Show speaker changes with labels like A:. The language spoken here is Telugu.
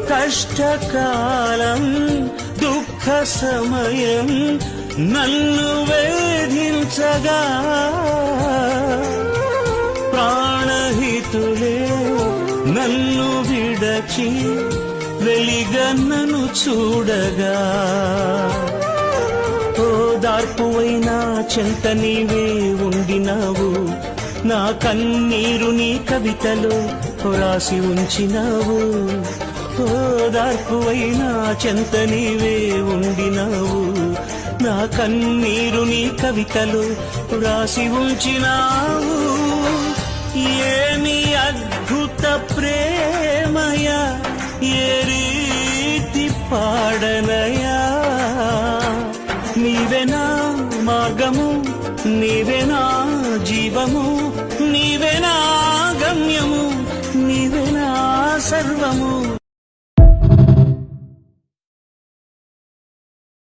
A: కష్టకాలం దుఃఖ సమయం నన్ను వేధించగా ప్రాణహితులే నన్ను విడచి వెలిగన్నను చూడగా ఓదార్పువైనా చెంత నీవే ఉండినావు నా కన్నీరు నీ కవితలో రాసి ఉంచినావు ఓదార్పువైనా చెంత నీవే ఉండినావు నా కన్నీరు నీ కవితలో రాసి ఉంచినావు ఏమి అద్భుత ప్రేమయ ఏ రీతి పాడనయా నీవెనా మార్గము నీవెనా జీవము నీవెనా గమ్యము నీవెనా సర్వము